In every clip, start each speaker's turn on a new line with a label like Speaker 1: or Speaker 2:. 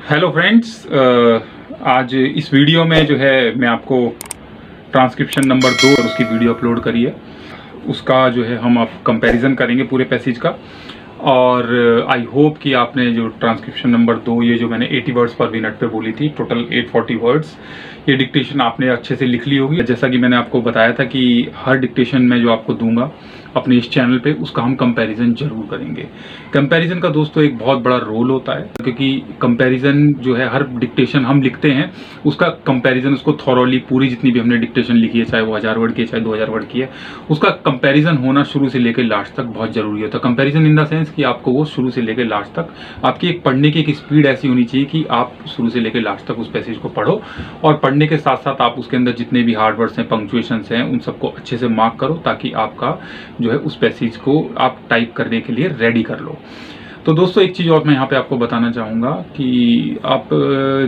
Speaker 1: Hello friends, आज इस video में जो है मैं आपको ट्रांसक्रिप्शन नंबर 2 और उसकी वीडियो अपलोड करी है, उसका जो है हम आप कंपैरिजन करेंगे पूरे पैसेज का। और आई होप कि आपने जो ट्रांसक्रिप्शन नंबर 2 ये जो मैंने 80 वर्ड्स पर मिनट पे बोली थी, टोटल 840 वर्ड्स, ये डिक्टेशन आपने अच्छे से लिख ली होगी। जैसा कि मैंने आपको बताया था कि हर डिक्टेशन में जो आपको दूंगा अपने इस चैनल पे, उसका हम कंपैरिजन जरूर करेंगे। कंपैरिजन का दोस्तों एक बहुत बड़ा रोल होता है, क्योंकि कंपैरिजन जो है हर डिक्टेशन हम लिखते हैं उसका कंपैरिजन, उसको थॉरोली पूरी जितनी भी हमने डिक्टेशन लिखी है, चाहे वो 1000 वर्ड की है चाहे 2000 वर्ड की है, उसका कंपैरिजन होना शुरू से लेकर लास्ट तक बहुत जरूरी होता है। कंपैरिजन इन द सेंस कि आपको वो शुरू से लेकर लास्ट तक आपकी एक पढ़ने की एक स्पीड ऐसी होनी चाहिए कि आप शुरू से लेकर लास्ट तक उस पैसेज को पढ़ो, और पढ़ने के साथ साथ आप उसके अंदर जितने भी हार्ड वर्ड्स हैं, पंक्चुएशंस हैं, उन सबको अच्छे से मार्क करो, ताकि आपका जो है उस पैसेज को आप टाइप करने के लिए रेडी कर लो। तो दोस्तों एक चीज़ और मैं यहाँ पे आपको बताना चाहूँगा कि आप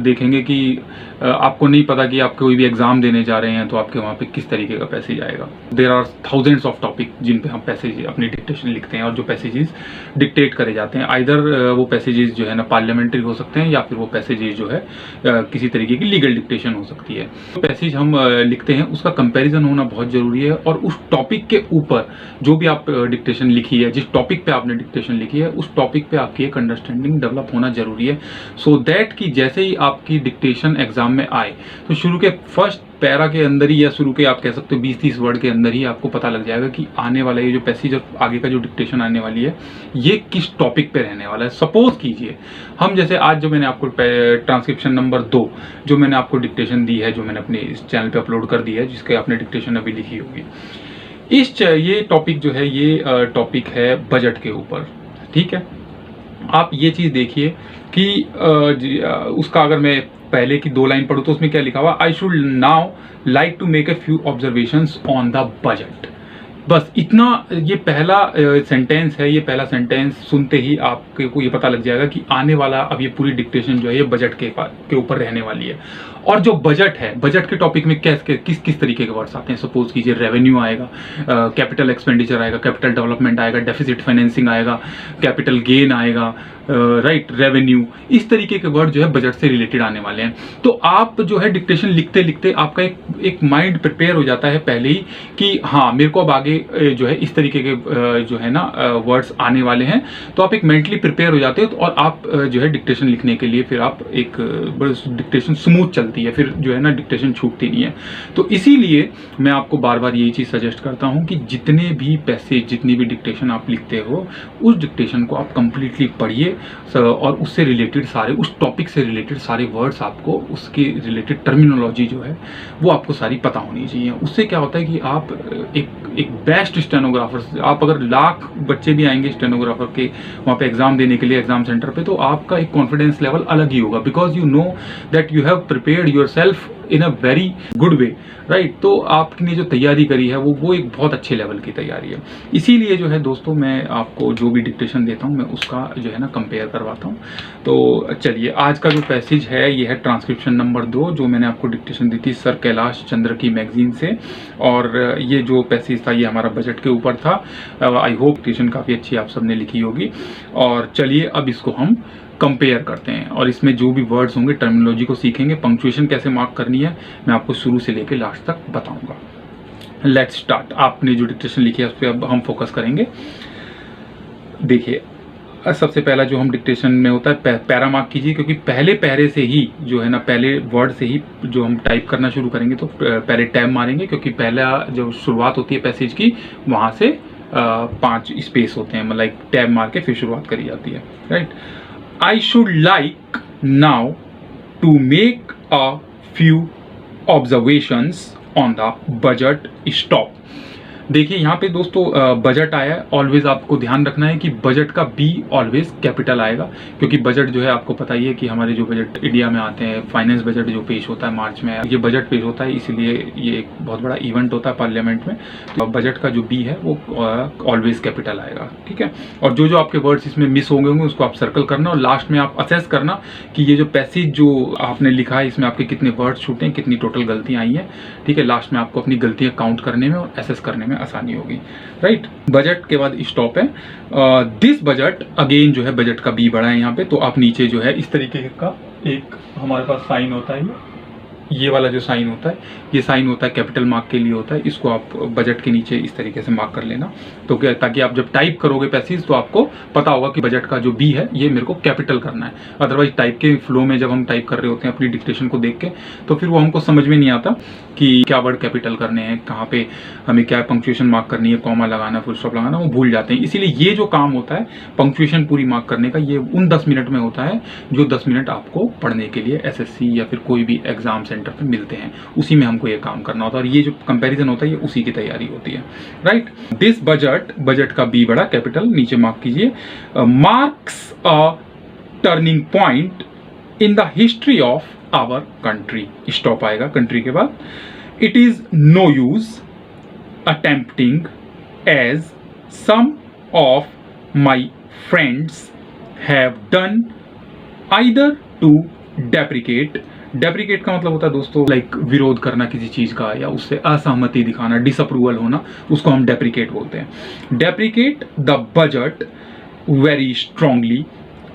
Speaker 1: देखेंगे कि आपको नहीं पता कि आप कोई भी एग्ज़ाम देने जा रहे हैं तो आपके वहाँ पे किस तरीके का पैसेज आएगा। There are thousands of topic जिन पे हम पैसेज अपनी डिक्टेशन लिखते हैं, और जो पैसेजेस डिक्टेट करे जाते हैं, आइदर वो पैसेजेस जो है ना पार्लियामेंट्री हो सकते हैं, या फिर वो पैसेजेस जो है किसी तरीके की लीगल डिक्टेशन हो सकती है। तो पैसेज हम लिखते हैं उसका कंपेरिजन होना बहुत ज़रूरी है, और उस टॉपिक के ऊपर जो भी आप डिक्टेशन लिखी है, जिस टॉपिक पे आपने डिक्टेशन लिखी है, उस टॉपिक पे आपकी एक अंडरस्टैंडिंग डेवलप होना जरूरी है, सो दैट कि जैसे ही आपकी डिक्टेशन एग्जाम में आए तो शुरू के फर्स्ट पैरा के अंदर ही, या शुरू के आप कह सकते हो 20-30 वर्ड के अंदर ही आपको पता लग जाएगा कि आने वाला ये जो पैसेज और आगे का जो डिक्टेशन आने वाली है ये किस टॉपिक पे रहने वाला है। सपोज कीजिए हम जैसे आज जो मैंने आपको ट्रांसक्रिप्शन नंबर 2 जो मैंने आपको डिक्टेशन दी है, जो मैंने अपने इस चैनल पे अपलोड कर दी है, जिसके आपने डिक्टेशन अभी लिखी होगी, ये टॉपिक जो है ये टॉपिक है बजट के ऊपर। ठीक है, आप ये चीज़ देखिए कि उसका अगर मैं पहले की 2 लाइन पढ़ूँ तो उसमें क्या लिखा हुआ, I should now like to make a few observations on the budget. बस इतना, ये पहला सेंटेंस है। ये पहला सेंटेंस सुनते ही आपको ये पता लग जाएगा कि आने वाला अब ये पूरी डिक्टेशन जो है ये बजट के ऊपर रहने वाली है। और जो बजट है, बजट के टॉपिक में किस किस तरीके के वर्ड्स आते हैं। सपोज कीजिए रेवेन्यू आएगा, कैपिटल एक्सपेंडिचर आएगा, कैपिटल डेवलपमेंट आएगा, डेफिसिट फाइनेंसिंग आएगा, कैपिटल गेन आएगा, राइट, रेवेन्यू, इस तरीके के वर्ड जो है बजट से रिलेटेड आने वाले हैं। तो आप जो है डिक्टेशन लिखते लिखते आपका एक माइंड प्रिपेयर हो जाता है पहले ही कि हाँ मेरे को अब आगे जो है इस तरीके के जो है ना वर्ड्स आने वाले हैं। तो आप एक मेंटली प्रिपेयर हो जाते हो, तो और आप जो है डिक्टेशन लिखने के लिए फिर आप एक डिक्टेशन स्मूथ चलती है, फिर जो है ना डिक्टेशन छूटती नहीं है। तो इसीलिए मैं आपको बार बार यही चीज़ सजेस्ट करता हूँ कि जितने भी पैसेज, जितनी भी डिक्टेशन आप लिखते हो, उस डिक्टेशन को आप कंप्लीटली पढ़िए, और उससे रिलेटेड सारे, उस टॉपिक से रिलेटेड सारे वर्ड्स, आपको उसके रिलेटेड टर्मिनोलॉजी जो है वो आपको सारी पता होनी चाहिए। उससे क्या होता है कि आप एक बेस्ट स्टेनोग्राफर, आप अगर लाख बच्चे भी आएंगे स्टेनोग्राफर के वहाँ पे एग्जाम देने के लिए एग्जाम सेंटर पे, तो आपका एक कॉन्फिडेंस लेवल अलग ही होगा, because you know that you have prepared yourself in a very good way, right. तो आपने जो तैयारी करी है वो एक बहुत अच्छे लेवल की तैयारी है। इसीलिए जो है दोस्तों मैं आपको जो भी डिक्टेशन देता हूँ मैं उसका जो है ना कंपेयर करवाता हूँ। तो चलिए आज का जो पैसेज है ये है ट्रांसक्रिप्शन नंबर 2, जो मैंने आपको डिक्टेशन दी थी सर कैलाश चंद्र की मैगजीन से, और ये जो पैसेज था ये हमारा बजट के ऊपर था। आई होप डिक्टेशन काफ़ी अच्छी आप सबने लिखी होगी। और चलिए अब इसको हम कंपेयर करते हैं, और इसमें जो भी वर्ड्स होंगे टर्मिनोलॉजी को सीखेंगे, पंक्चुएशन कैसे मार्क करनी है मैं आपको शुरू से लेकर लास्ट तक बताऊंगा। Let's start. आपने जो डिक्टेशन लिखी है उस पर अब हम फोकस करेंगे। देखिए सबसे पहला जो हम डिक्टेशन में होता है पैरा मार्क कीजिए, क्योंकि पहले पैरे से ही जो है ना, पहले वर्ड से ही जो हम टाइप करना शुरू करेंगे तो पहले टैब मारेंगे, क्योंकि पहला जो शुरुआत होती है पैसेज की वहाँ से 5 स्पेस होते हैं, मतलब टैब मार के फिर शुरुआत करी जाती है, right. I should like now to make a few observations on the budget stop। देखिए यहाँ पे दोस्तों बजट आया है। ऑलवेज आपको ध्यान रखना है कि बजट का बी ऑलवेज कैपिटल आएगा, क्योंकि बजट जो है आपको पता ही है कि हमारे जो बजट इंडिया में आते हैं, फाइनेंस बजट जो पेश होता है मार्च में, ये बजट पेश होता है, इसलिए ये एक बहुत बड़ा इवेंट होता है पार्लियामेंट में। तो बजट का जो बी है वो ऑलवेज कैपिटल आएगा, ठीक है। और जो आपके वर्ड्स इसमें मिस होंगे उसको आप सर्कल करना, और लास्ट में आप असेस करना कि ये जो पैसेज जो आपने लिखा है इसमें आपके कितने वर्ड्स छूटे हैं, कितनी टोटल गलतियाँ आई हैं, ठीक है। लास्ट में आपको अपनी गलतियाँ काउंट करने में और असेस करने में आसानी होगी, राइट। बजट के बाद स्टॉप है दिस बजट, अगेन जो है बजट का बी बड़ा है यहाँ पे, तो आप नीचे जो है इस तरीके का एक हमारे पास साइन होता है, ये वाला जो साइन होता है, ये साइन होता है कैपिटल मार्क के लिए होता है। इसको आप बजट के नीचे इस तरीके से मार्क कर लेना, तो क्या, ताकि आप जब टाइप करोगे पैसेज तो आपको पता होगा कि बजट का जो बी है ये मेरे को कैपिटल करना है। अदरवाइज टाइप के फ्लो में जब हम टाइप कर रहे होते हैं अपनी डिक्टेशन को देख के, तो फिर वो हमको समझ में नहीं आता कि क्या वर्ड कैपिटल करने हैं, कहाँ पे हमें क्या पंक्चुएशन मार्क करनी है, कॉमा लगाना, फुल स्टॉप लगाना, वो भूल जाते हैं। इसीलिए ये जो काम होता है पंक्चुएशन पूरी मार्क करने का, ये उन 10 मिनट में होता है जो 10 मिनट आपको पढ़ने के लिए एसएससी या फिर कोई भी एग्जाम सेंटर पे मिलते हैं, उसी में हमको ये काम करना होता है। और ये जो कंपैरिजन होता है ये उसी की तैयारी होती है, राइट। दिस बजट का बी बड़ा कैपिटल नीचे मार्क कीजिए, marks a turning point in the history of our country. Stop आएगा कंट्री के बाद। It is no use attempting as some of my friends have done either to deprecate. Deprecate का मतलब होता है दोस्तों लाइक विरोध करना किसी चीज का, या उससे असहमति दिखाना, डिसअप्रूवल होना, उसको हम डेप्रिकेट बोलते हैं। Deprecate the budget very strongly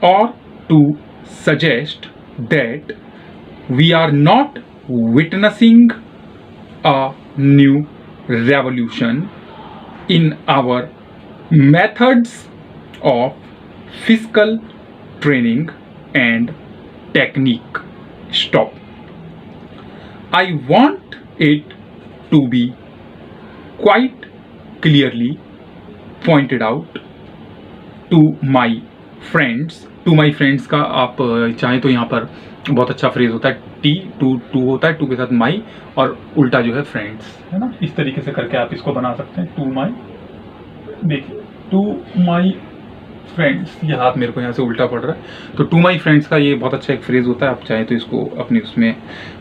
Speaker 1: और to suggest that we are not witnessing a new revolution in our methods of fiscal training and technique. Stop. I want it to be quite clearly pointed out to my friends. To my friends का आप चाहें तो यहाँ पर बहुत अच्छा phrase होता है, टू होता है, टू के साथ माई और उल्टा जो है फ्रेंड्स, है ना। इस तरीके से करके आप इसको बना सकते हैं, टू माई, देखिए टू माई फ्रेंड्स, ये हाथ मेरे को यहाँ से उल्टा पड़ रहा है, तो टू माई फ्रेंड्स का ये बहुत अच्छा एक फ्रेज होता है। आप चाहें तो इसको अपने उसमें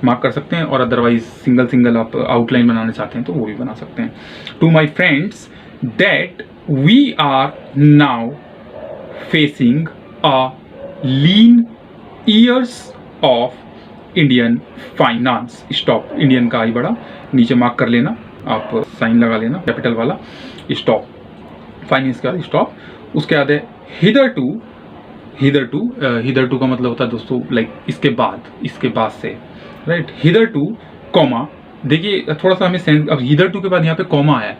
Speaker 1: मार्क कर सकते हैं, और अदरवाइज सिंगल आप आउटलाइन बनाना चाहते हैं तो वो भी बना सकते हैं। To my friends that we are now facing a lean years of Indian finance. Stop, Indian का आई बड़ा नीचे मार्क कर लेना, आप साइन लगा लेना कैपिटल वाला। स्टॉप, फाइनेंस का स्टॉप। उसके बाद है हिदर टू का मतलब होता है दोस्तों लाइक इसके बाद से, राइट। हिदर टू कॉमा, देखिए थोड़ा सा हमें सेंस, अब हिदर टू के बाद यहाँ पे कॉमा है,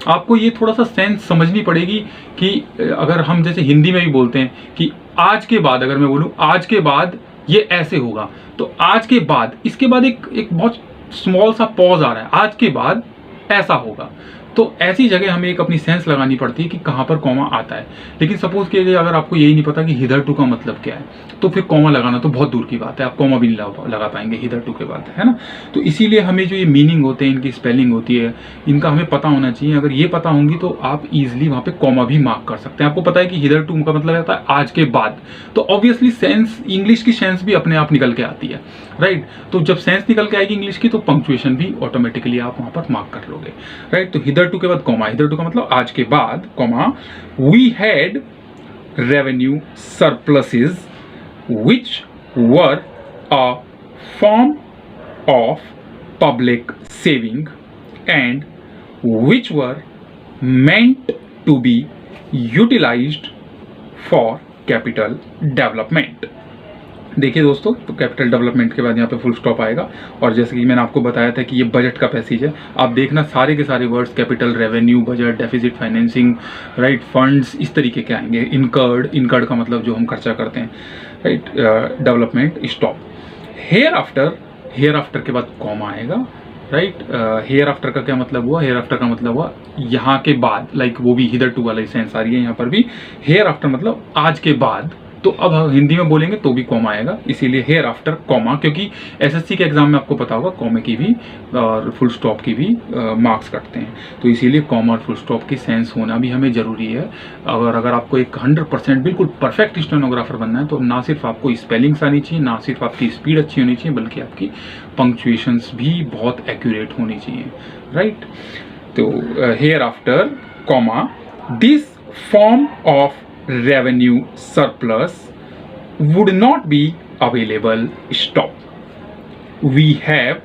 Speaker 1: आपको ये थोड़ा सा सेंस समझनी पड़ेगी कि अगर हम जैसे हिंदी में भी बोलते हैं कि आज के बाद, अगर मैं बोलूँ आज के बाद ये ऐसे होगा, तो आज के बाद, इसके बाद एक बहुत स्मॉल सा पॉज आ रहा है, आज के बाद ऐसा होगा, तो ऐसी जगह हमें एक अपनी सेंस लगानी पड़ती है कि कहाँ पर कॉमा आता है। लेकिन सपोज कीजिए अगर आपको यही नहीं पता कि हिदर टू का मतलब क्या है, तो फिर कॉमा लगाना तो बहुत दूर की बात है, आप कॉमा भी नहीं लगा पाएंगे हिदर टू के बाद, है ना। तो इसीलिए हमें जो ये मीनिंग होते हैं, इनकी स्पेलिंग होती है, इनका हमें पता होना चाहिए। अगर ये पता होंगी तो आप इजिली वहाँ पे कॉमा भी मार्क कर सकते हैं। आपको पता है कि हिदर टू का मतलब होता है आज के बाद, तो ऑब्वियसली सेंस, इंग्लिश की सेंस भी अपने आप निकल के आती है, राइट। तो जब सेंस निकल के आएगी इंग्लिश की, तो पंक्चुएशन भी ऑटोमेटिकली आप वहाँ पर मार्क कर लोगे, राइट। तो हिदर टू के बाद कॉमा, हिदर टू का मतलब आज के बाद, comma, we had revenue surpluses which were a form of public saving and which were meant to be utilised for capital development. देखिए दोस्तों, तो कैपिटल डेवलपमेंट के बाद यहाँ पे फुल स्टॉप आएगा, और जैसे कि मैंने आपको बताया था कि ये बजट का पैसेज है, आप देखना सारे के सारे words capital, revenue, budget, deficit, financing, right, funds, इस तरीके के आएंगे। इनकर्ड का मतलब जो हम खर्चा करते हैं, right, development. Stop. Here after के बाद कॉमा आएगा, राइट। हेयर आफ्टर का क्या मतलब हुआ, हेयर आफ्टर का मतलब हुआ यहाँ के बाद, लाइक वो भी हिदर टू वाला सेंस आ रही है यहाँ पर भी। हेयर आफ्टर मतलब आज के बाद, तो अब हम हिंदी में बोलेंगे तो भी कॉमा आएगा, इसीलिए हेयर आफ्टर कॉमा, क्योंकि एसएससी के एग्जाम में आपको पता होगा कॉमे की भी और फुल स्टॉप की भी मार्क्स कटते हैं, तो इसीलिए कॉमा और फुल स्टॉप की सेंस होना भी हमें ज़रूरी है। अगर आपको एक 100% बिल्कुल परफेक्ट स्टेनोग्राफर बनना है, तो ना सिर्फ आपको स्पेलिंग्स आनी चाहिए, ना सिर्फ आपकी स्पीड अच्छी होनी चाहिए, बल्कि आपकी पंक्चुएशंस भी बहुत एक्यूरेट होनी चाहिए, राइट। तो here after comma, this form of revenue surplus would not be available. Stop. We have,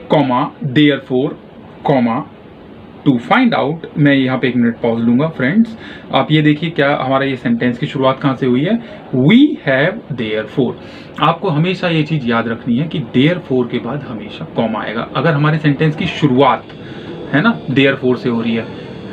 Speaker 1: comma, therefore, comma, to find out, मैं यहाँ पे 1 मिनट पॉज लूंगा फ्रेंड्स। आप ये देखिए क्या हमारा ये सेंटेंस की शुरुआत कहाँ से हुई है, वी हैव देयरफॉर। आपको हमेशा ये चीज़ याद रखनी है कि देयरफॉर के बाद हमेशा कॉमा आएगा। अगर हमारे सेंटेंस की शुरुआत है ना देयरफॉर से हो रही है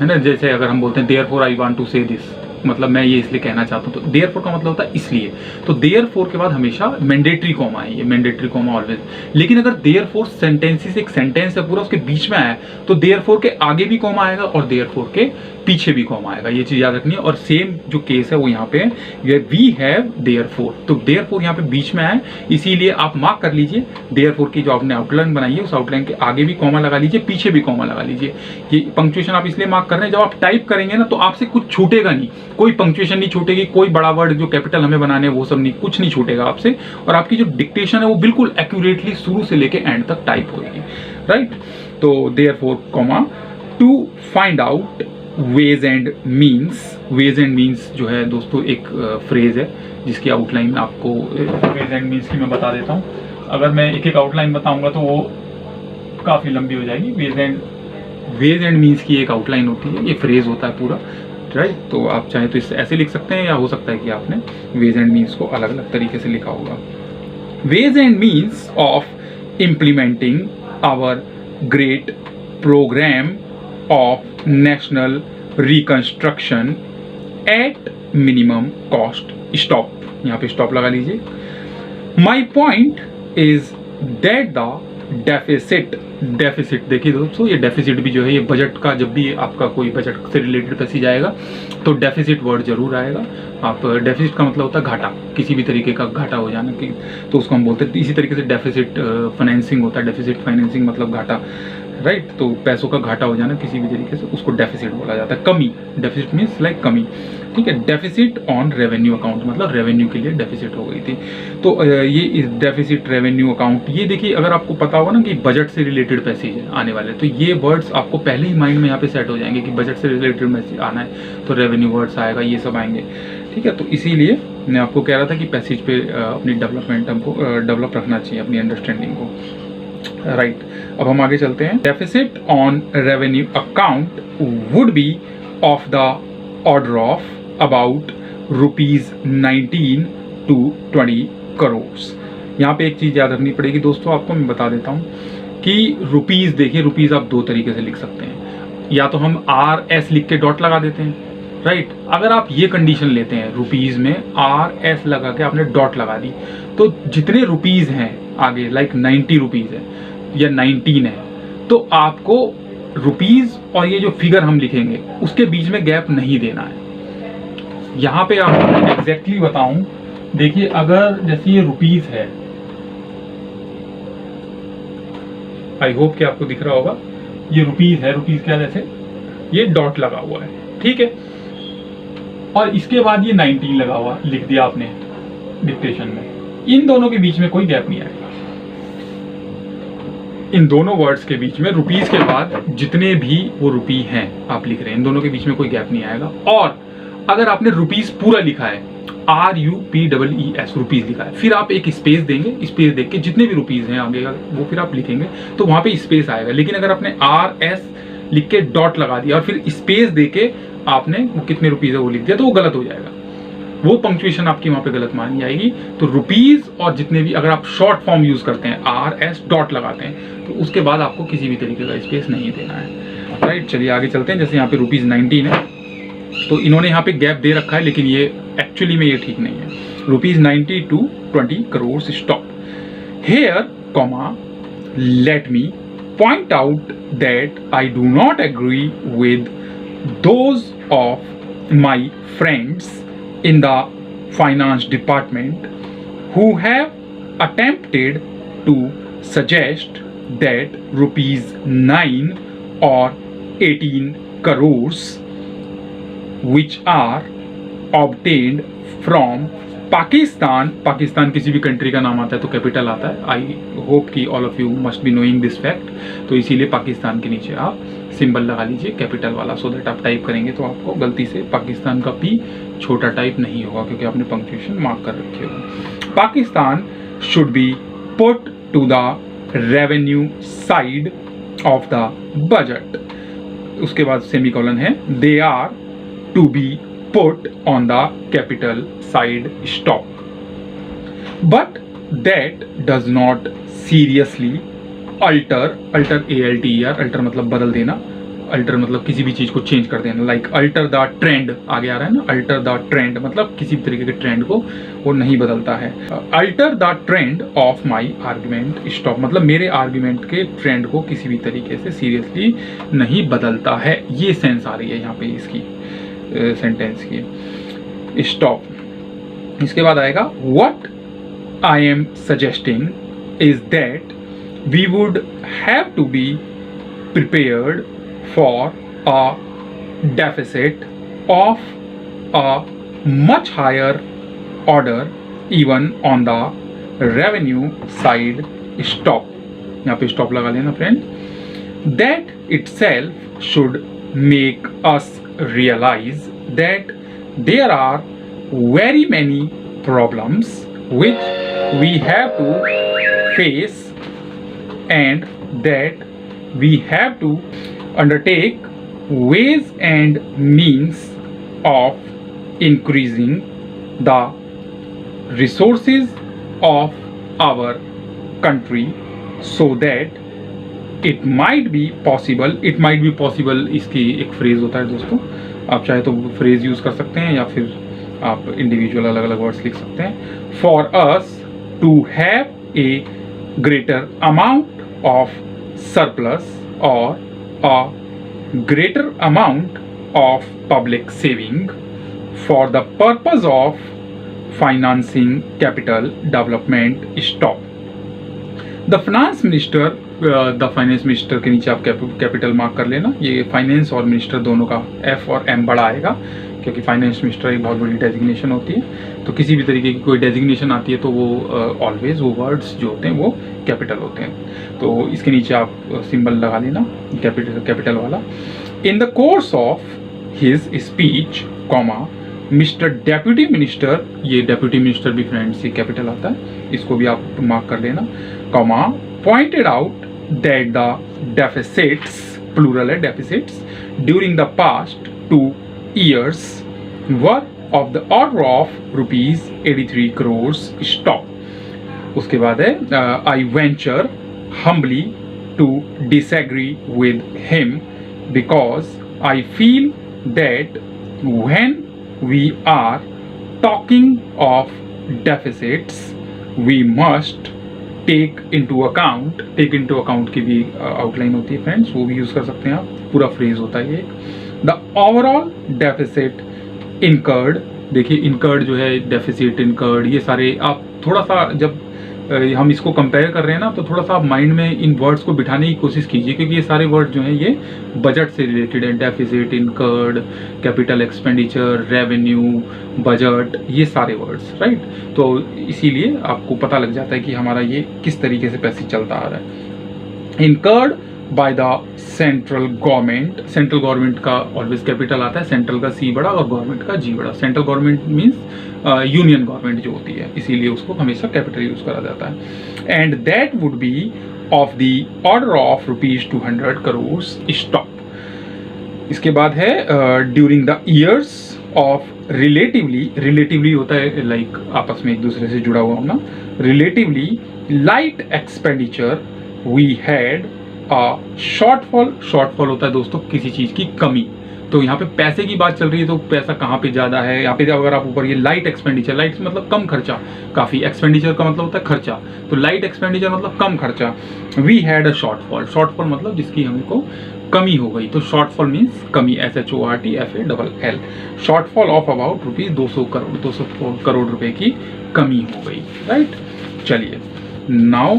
Speaker 1: ना, जैसे अगर हम बोलते हैं देयरफॉर आई वांट टू से दिस, मतलब मैं ये इसलिए कहना चाहता हूँ, तो देयरफॉर का मतलब होता है इसलिए। तो देयरफॉर के बाद हमेशा मैंडेटरी कॉमा है, ये मैंडेटरी कॉमा ऑलवेज। लेकिन अगर देयरफॉर सेंटेंसेस एक सेंटेंस है पूरा, उसके बीच में आया तो देयरफॉर के आगे भी कॉमा आएगा और देयरफॉर के पीछे भी कॉमा आएगा, ये चीज याद रखनी है। और सेम जो केस है वो यहाँ पे है, वी हैव देयरफॉर, तो देयरफॉर यहाँ पे बीच में आया, इसीलिए आप मार्क कर लीजिए देयरफॉर की जो आपने आउटलाइन बनाई है उस आउटलाइन के आगे भी कॉमा लगा लीजिए, पीछे भी कॉमा लगा लीजिए। ये पंक्चुएशन आप इसलिए मार्क कर रहे हैं, जब आप टाइप करेंगे ना तो आपसे कुछ छूटेगा नहीं, कोई पंक्चुएशन नहीं छूटेगी, कोई बड़ा वर्ड जो कैपिटल हमें बनाने हैं वो सब नहीं, कुछ नहीं छूटेगा आपसे, और आपकी जो डिक्टेशन है वो बिल्कुल एक्यूरेटली शुरू से लेके एंड तक टाइप होगी, राइट। तो therefore comma to find out ways and means. Ways and means जो है दोस्तों एक फ्रेज है जिसकी आउटलाइन आपको वेज एंड मीन्स की मैं बता देता हूँ। अगर मैं एक एक आउटलाइन बताऊंगा तो वो काफ़ी लंबी हो जाएगी। वेज एंड मीन्स की एक आउटलाइन होती है, ये फ्रेज होता है पूरा, राइट। तो आप चाहे तो इससे ऐसे लिख सकते हैं, या हो सकता है कि आपने वेज एंड मीन्स को अलग अलग तरीके से लिखा होगा। Ways and means of implementing our great programme of national reconstruction at minimum cost. Stop, यहाँ पे स्टॉप लगा लीजिए। My point is that the deficit, deficit देखिए दोस्तों, ये डेफिसिट भी जो है ये बजट का, जब भी आपका कोई बजट से रिलेटेड पैसेज आएगा तो डेफिसिट वर्ड जरूर आएगा। आप डेफिसिट का मतलब होता है घाटा, किसी भी तरीके का घाटा हो जाना कि, तो उसको हम बोलते हैं। इसी तरीके से डेफिसिट फाइनेंसिंग होता है, डेफिसिट फाइनेंसिंग मतलब घाटा, राइट। तो पैसों का घाटा हो जाना किसी भी तरीके से, उसको डेफिसिट बोला जाता है। कमी, डेफिसिट मीन्स लाइक कमी, ठीक है। डेफिसिट ऑन रेवेन्यू अकाउंट मतलब रेवेन्यू के लिए डेफिसिट हो गई थी। तो ये इस डेफिसिट रेवेन्यू अकाउंट, ये देखिए अगर आपको पता होगा ना कि बजट से रिलेटेड पैसेज है आने वाले, तो ये वर्ड्स आपको पहले ही माइंड में यहाँ पे सेट हो जाएंगे कि बजट से रिलेटेड मैसेज आना है तो रेवेन्यू वर्ड्स आएगा, ये सब आएंगे, ठीक है। तो इसीलिए मैं आपको कह रहा था कि पैसेज पे अपनी डेवलपमेंट हमको डेवलप रखना चाहिए, अपनी अंडरस्टैंडिंग को, राइट। अब हम आगे चलते हैं। Deficit on revenue account would be of the order of about ₹19 to 20 crore. यहाँ पे एक चीज़ याद रखनी पड़ेगी दोस्तों, आपको मैं बता देता हूँ कि रुपीज़, देखिए रुपीज़ आप दो तरीके से लिख सकते हैं, या तो हम RS लिख के डॉट लगा देते हैं, राइट। अगर आप ये कंडीशन लेते हैं रुपीज़ में RS लगा के आपने डॉट लगा दी, तो जितने रुपीज़ हैं आगे लाइक 90 रुपीज़ है या 19 है, तो आपको रुपीज़ और ये जो फिगर हम लिखेंगे उसके बीच में गैप नहीं देना है। यहाँ पे आपको मैं एग्जैक्टली बताऊं, देखिए अगर जैसे ये रुपीज़ है, आई होप कि आपको दिख रहा होगा, ये रुपीज़ है, रुपीज़ क्या जैसे ये डॉट लगा हुआ है, ठीक है, और इसके बाद ये 19 लगा हुआ लिख दिया आपने डिक्टेशन में, इन दोनों के बीच में कोई गैप नहीं आएगा। इन दोनों वर्ड्स के बीच में रुपीज़ के बाद जितने भी वो रुपी हैं आप लिख रहे हैं, इन दोनों के बीच में कोई गैप नहीं आएगा। और अगर आपने रुपीज़ पूरा लिखा है, RUPEES रुपीज़ लिखा है, फिर आप एक स्पेस देंगे, स्पेस देख के जितने भी रुपीज़ हैं आगे वो फिर आप लिखेंगे तो वहाँ पे स्पेस आएगा। लेकिन अगर आपने RS लिख के डॉट लगा दिया और फिर स्पेस दे के आपने वो कितने रुपीज़ है वो लिख दिया, तो वो गलत हो जाएगा, वो पंक्चुएशन आपकी वहाँ पे गलत मानी जाएगी। तो रुपीज़ और जितने भी, अगर आप शॉर्ट फॉर्म यूज़ करते हैं RS डॉट लगाते हैं, तो उसके बाद आपको किसी भी तरीके का स्पेस नहीं देना है, राइट। चलिए आगे चलते हैं। जैसे यहाँ पे ₹19 है, तो इन्होंने यहाँ पे गैप दे रखा है, लेकिन ये एक्चुअली में ये ठीक नहीं है। ₹90 to 20 crore stop here comma let me point out that I do not agree with those of my friends in the finance department who have attempted to suggest that ₹9 or 18 crores which are obtained from Pakistan, Pakistan किसी भी country का नाम आता है तो capital आता है। I hope कि all of you must be knowing this fact, तो इसीलिए पाकिस्तान के नीचे आप सिंबल लगा लीजिए कैपिटल वाला, सो दैट आप टाइप करेंगे तो आपको गलती से पाकिस्तान का P छोटा टाइप नहीं होगा, क्योंकि आपने पंक्चुएशन मार्क कर रखी होगी। Pakistan should be put to the revenue side of the budget. उसके बाद सेमीकोलन है, they are to be put on the capital side stock, but that does not seriously alter, alter ALTER, alter मतलब बदल देना, alter मतलब किसी भी चीज को चेंज कर देना, लाइक अल्टर द ट्रेंड आगे आ रहा है ना, अल्टर द ट्रेंड मतलब किसी भी तरीके के ट्रेंड को वो नहीं बदलता है। Alter the trend of my argument stop मतलब मेरे आर्ग्यूमेंट के ट्रेंड को किसी भी तरीके से सीरियसली नहीं बदलता है। ये सेंस आ रही है यहाँ पे इसकी सेंटेंस की। स्टॉप इसके बाद आएगा, what I am suggesting is that we would have to be prepared for a deficit of a much higher order even on the revenue side stop, यहाँ पे stop लगा लेना friend, that itself should make us realize that there are very many problems which we have to face and that we have to undertake ways and means of increasing the resources of our country so that it might be possible, it might be possible इसकी एक phrase होता है दोस्तों, आप चाहे तो phrase use कर सकते हैं या फिर आप इंडिविजुअल अलग अलग वर्ड्स लिख सकते हैं, for us to have a greater amount of surplus or a greater amount of public saving for the purpose of financing capital development stock. The finance minister, the finance minister के नीचे आप capital mark कर लेना, ये finance और minister दोनों का F और M बड़ा आएगा क्योंकि फाइनेंस मिनिस्टर एक बहुत बड़ी डेजिग्नेशन होती है, तो किसी भी तरीके की कोई डेजिग्नेशन आती है तो वो ऑलवेज वो वर्ड्स जो होते हैं वो कैपिटल होते हैं, तो इसके नीचे आप सिंबल लगा लेना कैपिटल वाला। In the course of his speech comma mister deputy minister, ये डेप्यूटी मिनिस्टर भी फ्रेंड्स ये कैपिटल आता है, इसको भी आप मार्क कर लेना, comma pointed out that the deficits, plural है deficits, during the past 2 years were of the order of rupees 83 crores stock. उसके बाद है I venture humbly to disagree with him because I feel that when we are talking of deficits we must take into account की भी outline होती है friends, वो भी use कर सकते हैं आप, पूरा फ्रेज होता है ये। द ओवरऑल डेफिसिट इनकर्ड, देखिए इनकर्ड जो है, डेफिसिट इनकर्ड, ये सारे आप थोड़ा सा जब हम इसको कंपेयर कर रहे हैं ना तो थोड़ा सा आप माइंड में इन वर्ड्स को बिठाने की कोशिश कीजिए क्योंकि ये सारे वर्ड जो हैं ये बजट से रिलेटेड है, deficit, incurred, capital expenditure, revenue, budget, ये सारे वर्ड्स, राइट। तो इसीलिए आपको पता लग जाता है कि हमारा ये किस तरीके से पैसे चलता आ रहा है। Incurred by the central government, central government का ऑलवेज कैपिटल आता है, सेंट्रल का C बड़ा और गवर्नमेंट का G बड़ा। Central government means union government जो होती है, इसीलिए उसको हमेशा कैपिटल यूज करा जाता है। And that would be of the order of rupees 200 crore stock. इसके बाद है during the years of relatively होता है लाइक आपस में एक दूसरे से जुड़ा हुआ होना, relatively light expenditure we had shortfall होता है दोस्तों किसी चीज की कमी, तो यहाँ पे पैसे की बात चल रही है तो पैसा कहाँ पे ज्यादा है, यहाँ पे अगर आप ऊपर ये लाइट एक्सपेंडिचर, लाइट मतलब कम खर्चा, काफी एक्सपेंडिचर का मतलब होता है खर्चा, तो लाइट एक्सपेंडिचर मतलब कम खर्चा। वी हैड अ शॉर्टफॉल मतलब जिसकी हमें को कमी हो गई, तो शॉर्टफॉल मीन्स कमी, SHORTFALL, shortfall of about rupees 200 crore रुपए की कमी हो गई, राइट। चलिए नाउ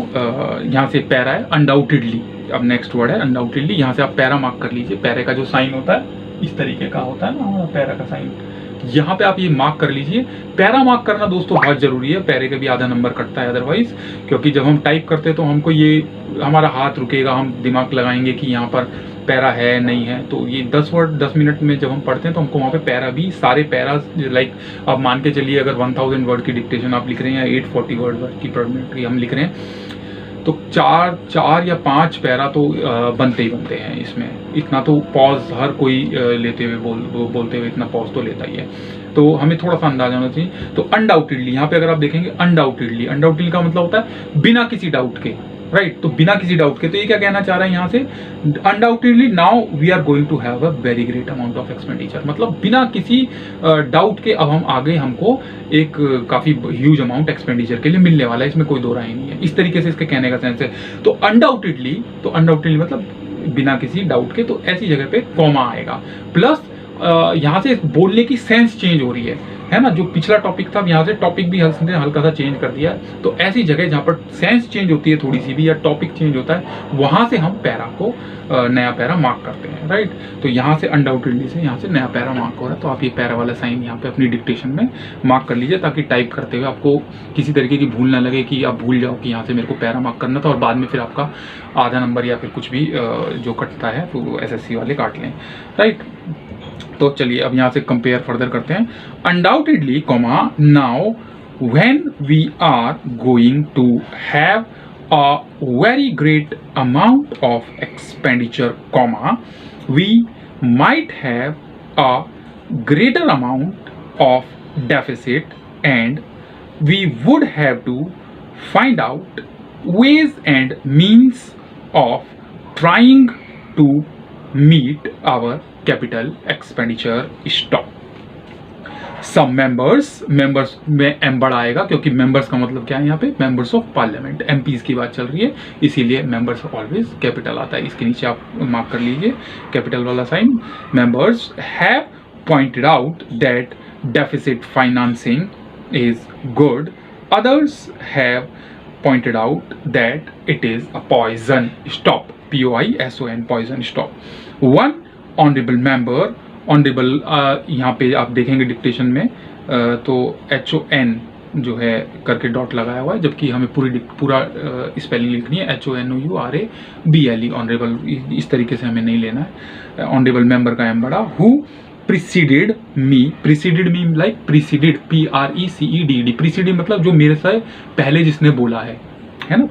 Speaker 1: यहाँ से पैरा है अनडाउटेडली, अब नेक्स्ट वर्ड है अनडाउटेडली, यहाँ से आप पैरा मार्क कर लीजिए, पैरे का जो साइन होता है इस तरीके का होता है ना पैरा का साइन, यहाँ पे आप ये मार्क कर लीजिए। पैरा मार्क करना दोस्तों बहुत जरूरी है, पैरे का भी आधा नंबर कटता है अदरवाइज, क्योंकि जब हम टाइप करते हैं तो हमको ये हमारा हाथ रुकेगा, हम दिमाग लगाएंगे कि यहाँ पर पैरा है नहीं है, तो ये 10 वर्ड 10 मिनट में जब हम पढ़ते हैं तो हमको वहाँ पे पैरा भी, सारे पैरा लाइक आप मान के चलिए अगर 1000 वर्ड की डिक्टेशन आप लिख रहे हैं या 840 वर्ड की पर मिनट की हम लिख रहे हैं तो चार या 5 पैरा तो बनते ही बनते हैं इसमें। इतना तो पॉज हर कोई लेते हुए बोलते हुए इतना पॉज तो लेता ही है, तो हमें थोड़ा सा अंदाजा होना चाहिए। तो अनडाउटेडली यहाँ पे अगर आप देखेंगे अनडाउटेडली का मतलब होता है बिना किसी डाउट के, राइट। तो बिना किसी डाउट के, तो ये क्या कहना चाह रहा है यहाँ से, undoubtedly now we are going to have a very great amount of expenditure, मतलब बिना किसी डाउट के अब हम आगे हमको एक काफी ह्यूज अमाउंट एक्सपेंडिचर के लिए मिलने वाला है, इसमें कोई दो राय नहीं है। इस तरीके से इसके कहने का सेंस है। तो अनडाउटेडली मतलब बिना किसी डाउट के, तो ऐसी जगह पे कॉमा आएगा। प्लस यहाँ से बोलने की सेंस चेंज हो रही है ना। जो पिछला टॉपिक था यहाँ से टॉपिक भी हल्का सा चेंज कर दिया। तो ऐसी जगह जहाँ पर सेंस चेंज होती है थोड़ी सी भी, या टॉपिक चेंज होता है, वहां से हम पैरा को नया पैरा मार्क करते हैं, राइट। तो यहाँ से अनडाउटेडली से यहाँ से नया पैरा मार्क हो रहा है। तो आप ये पैरा वाला साइन यहाँ पे अपनी डिक्टेशन में मार्क कर लीजिए, ताकि टाइप करते हुए आपको किसी तरीके की भूल ना लगे कि आप भूल जाओ कि यहाँ से मेरे को पैरा मार्क करना था, और बाद में फिर आपका आधा नंबर या फिर कुछ भी जो कटता है तो SSC वाले काट लें, राइट। तो चलिए अब यहाँ से कंपेयर फर्दर करते हैं। Undoubtedly comma now when we are going to have a very great amount of expenditure comma we might have a greater amount of deficit and we would have to find out ways and means of trying to meet our capital expenditure stop. Some members में M बड़ा आएगा, क्योंकि members का मतलब क्या है यहाँ पे, members of parliament, MPs की बात चल रही है, इसीलिए members always capital आता है। इसके नीचे आप मार्क कर लीजिए कैपिटल वाला sign. Members have pointed out that deficit financing is good. Others have pointed out that it is a poison. Stop. POISON, poison. Stop. One honorable member, honorable यहाँ पे आप देखेंगे डिक्टेशन में तो HON जो है करके डॉट लगाया हुआ है, जबकि हमें पूरा स्पेलिंग लिखनी है HONOURABLE, ऑनरेबल इस तरीके से हमें नहीं लेना है। ऑनरेबल मेंबर का एम बड़ा। Who preceded me like preceded, PRECEDD, preceded मतलब जो मेरे से पहले जिसने बोला है ना।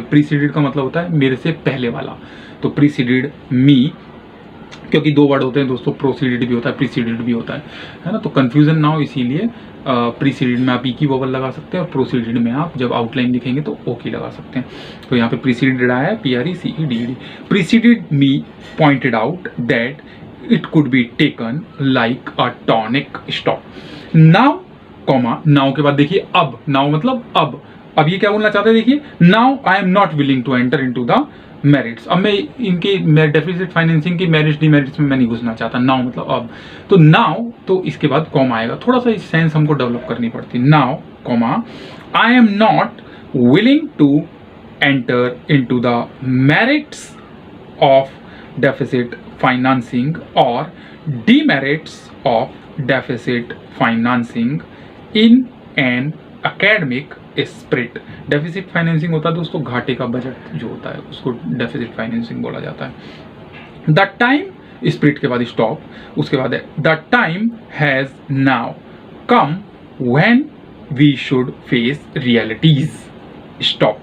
Speaker 1: preceded का मतलब होता है मेरे से पहले वाला। तो preceded me, क्योंकि दो वर्ड होते हैं दोस्तों, प्रोसीडेड भी होता है प्रीसीडेड भी होता है ना। तो कंफ्यूजन ना हो, इसीलिए प्रीसीडेड में आप ई की वोवल लगा सकते हैं, और प्रोसीडेड में आप जब आउटलाइन लिखेंगे तो ओ की लगा सकते हैं। तो यहाँ पे प्रीसीडेड आया है PRECEDD। Preceded me pointed out that it could be taken like a tonic stop. Now comma, now के बाद देखिए अब, नाउ मतलब अब ये क्या बोलना चाहते हैं, देखिए now I am not willing to enter into the merits. अब मैं इनके डेफिसिट फाइनेंसिंग की मेरिट्स डिमेरिट्स में मैं नहीं घुसना चाहता। नाउ मतलब अब, तो नाउ तो इसके बाद कॉमा आएगा। थोड़ा सा इस सेंस हमको डेवलप करनी पड़ती। Now comma I am not willing to enter into the merits of deficit financing or demerits of deficit financing in an academic spirit. deficit financing होता है दोस्तों घाटे का बजट जो होता है, उसको deficit financing बोला जाता है। the time, spirit के बाद stop, उसके बाद है the time has now come when we should face realities. stop.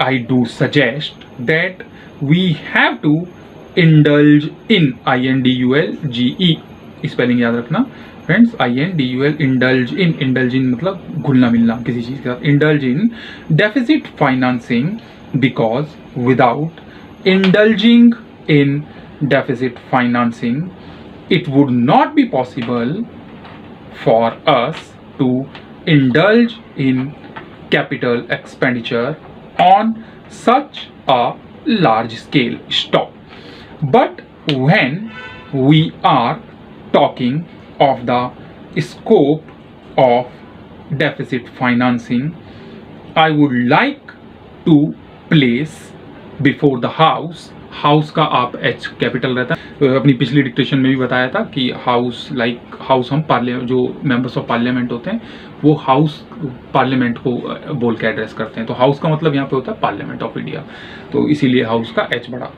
Speaker 1: I do suggest that we have to indulge in, INDULGE, spelling याद रखना फ्रेंड्स, INDUL, indulge in मतलब घुलना मिलना किसी चीज के साथ, indulge in deficit financing, because without indulging in deficit financing it would not be possible for us to indulge in capital expenditure on such a large scale. Stop. But when we are talking of the scope of deficit financing, I would like to place before the house का आप H capital रहता है। अपनी पिछली dictation में भी बताया था कि हाउस हाउस हम पार्लियामेंट, जो मेंबर्स ऑफ पार्लियामेंट होते हैं वो हाउस पार्लियामेंट को बोल के एड्रेस करते हैं। तो हाउस का मतलब यहाँ पे होता है पार्लियामेंट ऑफ इंडिया, तो इसीलिए हाउस का H बड़ा।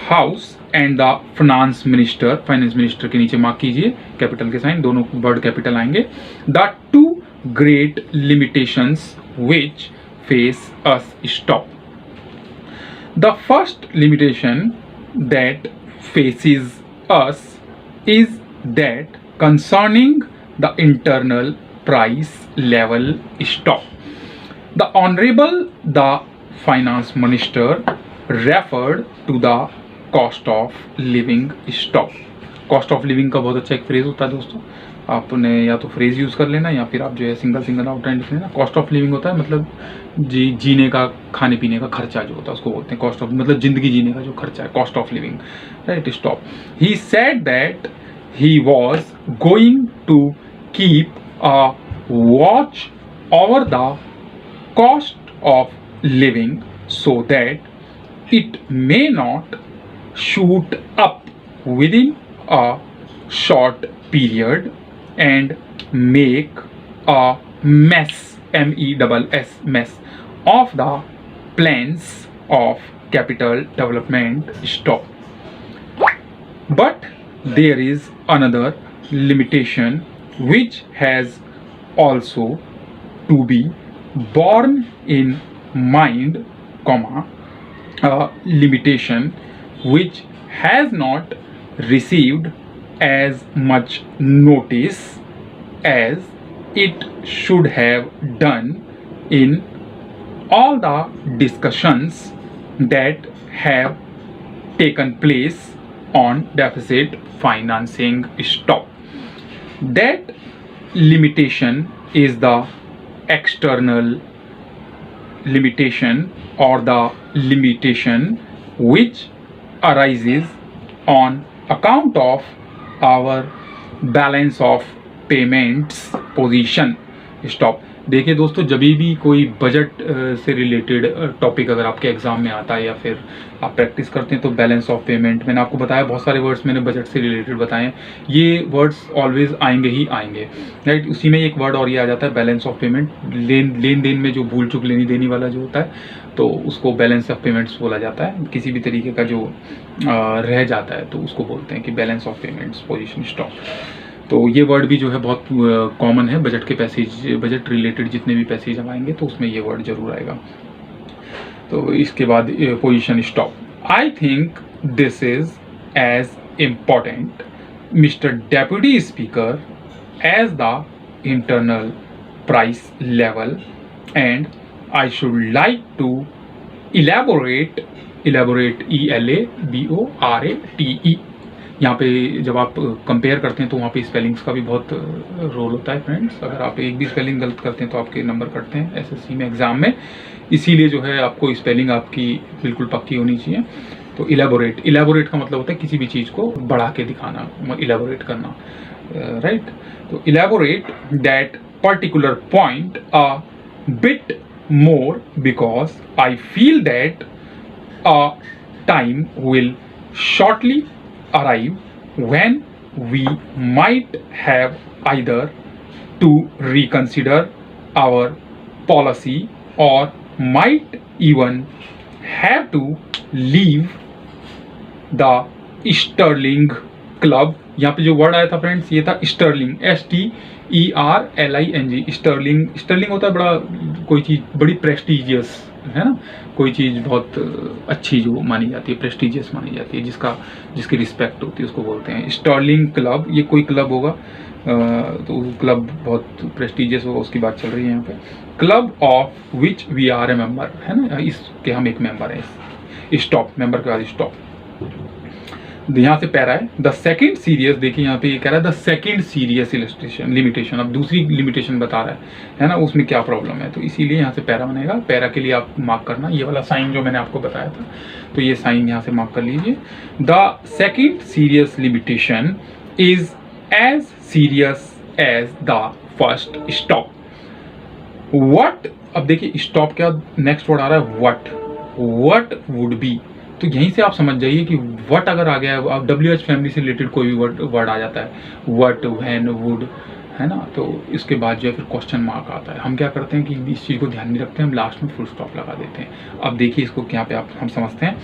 Speaker 1: House and the finance minister के नीचे मार्क कीजिए कैपिटल के साइन, दोनों वर्ड कैपिटल आएंगे। The two great limitations which face us. Stop. The first limitation that faces us is that concerning the internal price level stop. The Honorable the Finance Minister referred to the cost of living stop. Cost of living का बहुत अच्छा एक phrase होता है दोस्तों, आपने या तो फ्रेज यूज़ कर लेना या फिर आप जो है सिंगल आउटलाइन लिख लेना। कॉस्ट ऑफ लिविंग होता है मतलब जीने का, खाने पीने का खर्चा जो होता है उसको बोलते हैं कॉस्ट ऑफ, मतलब जिंदगी जीने का जो खर्चा है, cost of living, right. Stop. He said that he was going to keep a watch over the cost of living so that it may not shoot up within a short period and make a mess, M-E-S-S, mess of the plans of capital development stop. But there is another limitation which has also to be borne in mind, a limitation which has not received as much notice as it should have done in all the discussions that have taken place on deficit financing stop. That limitation is the external limitation or the limitation which arises on account of our balance of payments position stop. देखिए दोस्तों, जब भी कोई budget से related topic अगर आपके exam में आता है या फिर आप प्रैक्टिस करते हैं तो बैलेंस ऑफ पेमेंट, मैंने आपको बताया बहुत सारे वर्ड्स मैंने बजट से रिलेटेड बताए, ये वर्ड्स ऑलवेज आएंगे ही आएंगे, राइट। उसी में एक वर्ड और ये आ जाता है बैलेंस ऑफ पेमेंट। लेन देन में जो भूल चूक लेनी देनी वाला जो होता है तो उसको बैलेंस ऑफ पेमेंट्स बोला जाता है। किसी भी तरीके का जो रह जाता है तो उसको बोलते हैं कि balance of payments position stock. तो ये वर्ड भी जो है बहुत कॉमन है बजट के पैसेज, बजट रिलेटेड जितने भी पैसेज हम आएंगे तो उसमें ये वर्ड जरूर आएगा। तो इसके बाद position stop. I think this is as important mister deputy speaker as the internal price level and I should like to elaborate ELABORATE। यहाँ पे जब आप कंपेयर करते हैं तो वहाँ पे स्पेलिंग्स का भी बहुत रोल होता है फ्रेंड्स। अगर आप एक भी स्पेलिंग गलत करते हैं तो आपके नंबर कटते हैं SSC में एग्जाम में, इसीलिए जो है आपको स्पेलिंग आपकी बिल्कुल पक्की होनी चाहिए। तो इलेबोरेट का मतलब होता है किसी भी चीज़ को बढ़ा के दिखाना, इलेबोरेट करना, राइट। तो elaborate that particular point a bit more because I feel that a time will shortly arrive when we might have either to reconsider our policy or might even have to leave the Sterling Club। यहाँ पे जो word आया था friends ये था Stirling, STERLING। Stirling होता है बड़ा, कोई चीज़ बड़ी प्रेस्टिजियस है ना, कोई चीज़ बहुत अच्छी जो मानी जाती है, प्रेस्टिजियस मानी जाती है, जिसकी रिस्पेक्ट होती है उसको बोलते हैं स्टर्लिंग क्लब। ये कोई क्लब होगा तो क्लब बहुत प्रेस्टिजियस होगा, उसकी बात चल रही है यहाँ पे। Club of which we are a member, है ना, इसके हम एक मेंबर हैं। स्टॉप, मेंबर के बाद स्टॉप। यहाँ से पैरा है द सेकंड सीरियस। देखिए यहाँ पे ये कह रहा है the second serious illustration limitation. अब दूसरी लिमिटेशन बता रहा है ना, उसमें क्या प्रॉब्लम है, तो इसीलिए यहाँ से पैरा बनेगा। पैरा के लिए आप मार्क करना ये वाला साइन जो मैंने आपको बताया था, तो ये साइन यहाँ से मार्क कर लीजिए। The second serious limitation is as serious as the first stop. What, अब देखिए स्टॉप के बाद नेक्स्ट वर्ड आ रहा है व्हाट वुड बी। तो यहीं से आप समझ जाइए कि व्हाट अगर आ गया, अब WH फैमिली से रिलेटेड कोई भी वर्ड आ जाता है, व्हाट, व्हेन, वुड, है ना, तो इसके बाद जो है फिर क्वेश्चन मार्क आता है। हम क्या करते हैं कि इस चीज़ को ध्यान में रखते हैं, हम लास्ट में फुल स्टॉप लगा देते हैं। अब देखिए इसको यहाँ पे हम समझते हैं।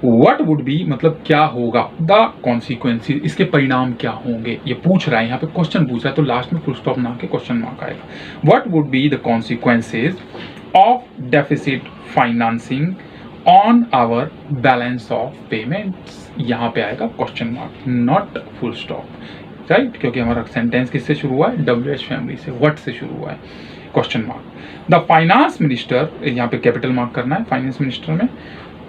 Speaker 1: व्हाट वुड बी मतलब क्या होगा, द कॉन्सिक्वेंसेज, इसके परिणाम क्या होंगे, ये पूछ रहा है, यहाँ पे क्वेश्चन पूछ रहा है, तो लास्ट में फुल स्टॉप ना के क्वेश्चन मार्क आएगा। What would be the consequences of deficit financing on our balance of payments, यहाँ पे आएगा question mark, not full stop, right, क्योंकि हमारा सेंटेंस किससे शुरू हुआ है, WH फैमिली से, व्हाट से शुरू हुआ है, question mark. The finance minister, यहाँ पे कैपिटल मार्क करना है फाइनेंस मिनिस्टर में,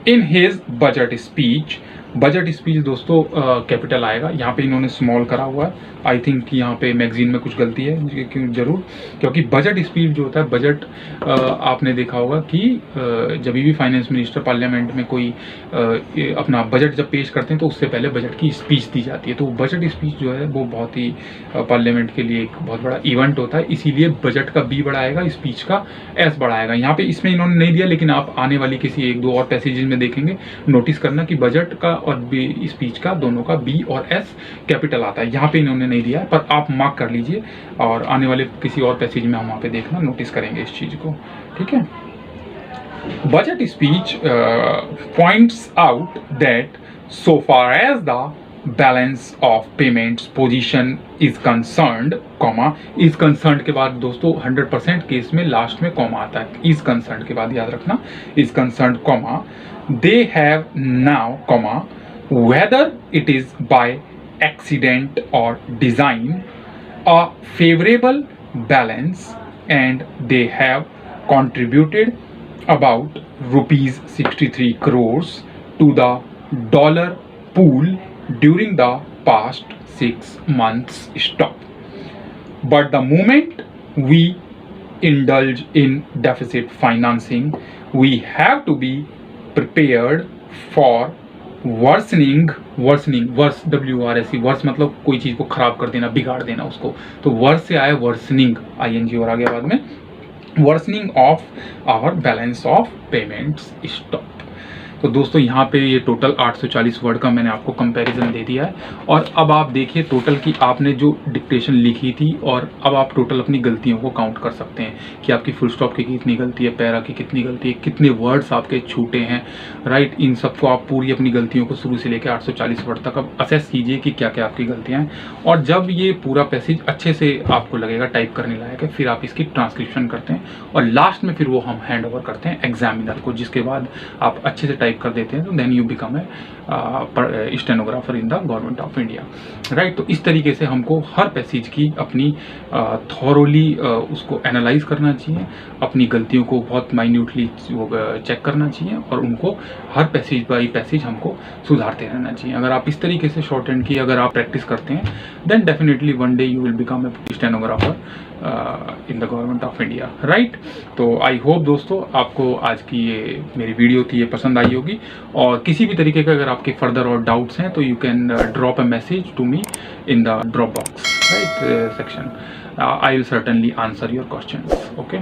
Speaker 1: in his budget speech, budget speech दोस्तों कैपिटल आएगा, यहाँ पे इन्होंने स्मॉल करा हुआ है, आई थिंक यहाँ पे मैगजीन में कुछ गलती है क्यों, जरूर, क्योंकि बजट स्पीच जो होता है, बजट आपने देखा होगा कि जब भी फाइनेंस मिनिस्टर पार्लियामेंट में कोई अपना बजट जब पेश करते हैं तो उससे पहले बजट की स्पीच दी जाती है, तो बजट स्पीच जो है वो बहुत ही पार्लियामेंट के लिए एक बहुत बड़ा इवेंट होता है, इसीलिए बजट का B बड़ा आएगा, स्पीच का S बड़ा आएगा। यहाँ पे इसमें इन्होंने नहीं दिया, लेकिन आप आने वाली किसी 1-2 और पैसेजेस में देखेंगे, नोटिस करना कि बजट का और स्पीच का दोनों का B और S कैपिटल आता है, यहाँ पे इन्होंने नहीं दिया है, पर आप मार्क कर लीजिए और आने वाले किसी और पैसेज में हम वहाँ पे देखना नोटिस करेंगे इस चीज को, ठीक है। Budget speech points out that so far as the balance of payments position is concerned, comma is concerned के बाद दोस्तों 100% केस में लास्ट में कॉमा आता है, is concerned के बाद याद रखना, is concerned comma, they have now comma whether it is by accident or design a favorable balance and they have contributed about rupees 63 crores to the dollar pool during the past 6 months stop. But the moment we indulge in deficit financing, we have to be prepared for worsening, worse WRSE, worse मतलब कोई चीज को खराब कर देना, बिगाड़ देना उसको, तो वर्स से आया वर्सनिंग, ING और आ गया बाद में, worsening of our balance of payments stop. तो दोस्तों यहाँ पे ये टोटल 840 वर्ड का मैंने आपको कंपैरिजन दे दिया है, और अब आप देखिए टोटल की आपने जो डिक्टेशन लिखी थी, और अब आप टोटल अपनी गलतियों को काउंट कर सकते हैं कि आपकी फुल स्टॉप की कितनी गलती है, पैरा की कितनी गलती है, कितने वर्ड्स आपके छूटे हैं, राइट। इन सबको आप पूरी अपनी गलतियों को शुरू से लेकर 840 वर्ड तक अब असेस कीजिए कि क्या क्या आपकी गलतियाँ हैं, और जब ये पूरा पैसेज अच्छे से आपको लगेगा टाइप करने लायक है, फिर आप इसकी ट्रांसक्रिप्शन करते हैं, और लास्ट में फिर वो हम हैंड ओवर करते हैं एग्जामिनर को, जिसके बाद आप अच्छे से टाइप कर देते हैं, तो then you become a stenographer in the government of India, right. तो इस तरीके से हमको हर पैसेज की अपनी थॉरोली उसको एनालाइज करना चाहिए, अपनी गलतियों को बहुत माइन्यूटली चेक करना चाहिए, और उनको हर पैसेज बाई पैसेज हमको सुधारते रहना चाहिए। अगर आप इस तरीके से शॉर्ट हैंड की अगर आप प्रैक्टिस करते हैं, then definitely one day you will become a stenographer in the government of India, right. तो आई होप दोस्तों आपको आज की ये मेरी वीडियो थी ये पसंद आई होगी, और किसी भी तरीके का अगर आपके फर्दर और डाउट्स हैं तो you can drop a message to me in the drop box, right, section. I will certainly answer your questions, okay.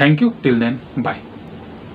Speaker 1: Thank you, till then, bye.